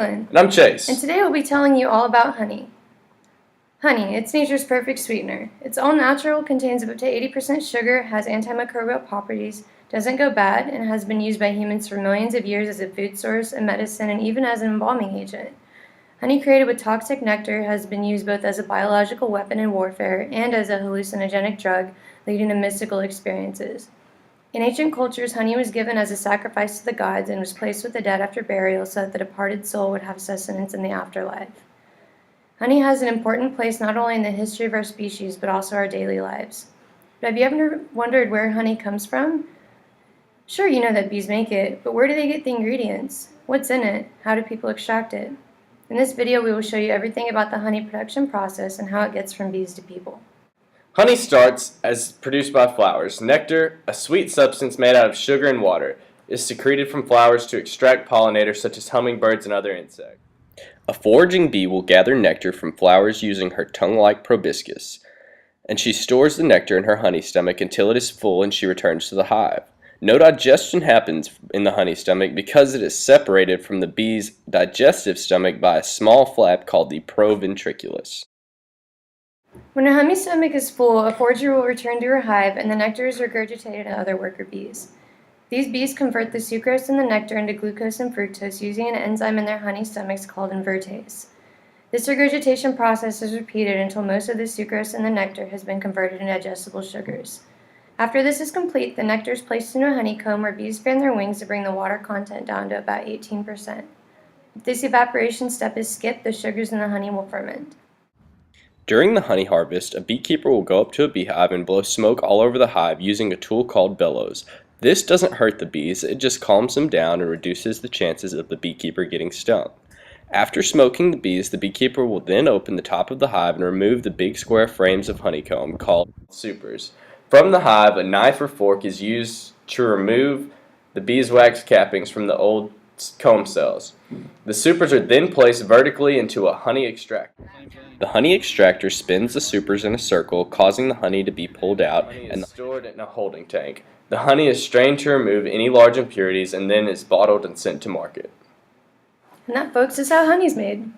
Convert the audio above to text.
Caitlin. And I'm Chase. And today we'll be telling you all about honey. Honey, it's nature's perfect sweetener. It's all natural, contains up to 80% sugar, has antimicrobial properties, doesn't go bad, and has been used by humans for millions of years as a food source, a medicine, and even as an embalming agent. Honey created with toxic nectar has been used both as a biological weapon in warfare and as a hallucinogenic drug, leading to mystical experiences. In ancient cultures, honey was given as a sacrifice to the gods and was placed with the dead after burial so that the departed soul would have sustenance in the afterlife. Honey has an important place not only in the history of our species, but also our daily lives. But have you ever wondered where honey comes from? Sure, you know that bees make it, but where do they get the ingredients? What's in it? How do people extract it? In this video, we will show you everything about the honey production process and how it gets from bees to people. Honey starts as produced by flowers. Nectar, a sweet substance made out of sugar and water, is secreted from flowers to extract pollinators such as hummingbirds and other insects. A foraging bee will gather nectar from flowers using her tongue-like proboscis, and she stores the nectar in her honey stomach until it is full and she returns to the hive. No digestion happens in the honey stomach because it is separated from the bee's digestive stomach by a small flap called the proventriculus. When a honey stomach is full, a forager will return to her hive and the nectar is regurgitated to other worker bees. These bees convert the sucrose in the nectar into glucose and fructose using an enzyme in their honey stomachs called invertase. This regurgitation process is repeated until most of the sucrose in the nectar has been converted into digestible sugars. After this is complete, the nectar is placed into a honeycomb where bees fan their wings to bring the water content down to about 18%. If this evaporation step is skipped, the sugars in the honey will ferment. During the honey harvest, a beekeeper will go up to a beehive and blow smoke all over the hive using a tool called bellows. This doesn't hurt the bees, it just calms them down and reduces the chances of the beekeeper getting stung. After smoking the bees, the beekeeper will then open the top of the hive and remove the big square frames of honeycomb called supers. From the hive, a knife or fork is used to remove the beeswax cappings from the old comb cells. The supers are then placed vertically into a honey extractor. The honey extractor spins the supers in a circle, causing the honey to be pulled out and stored in a holding tank. The honey is strained to remove any large impurities and then is bottled and sent to market. And that, folks, is how honey's made.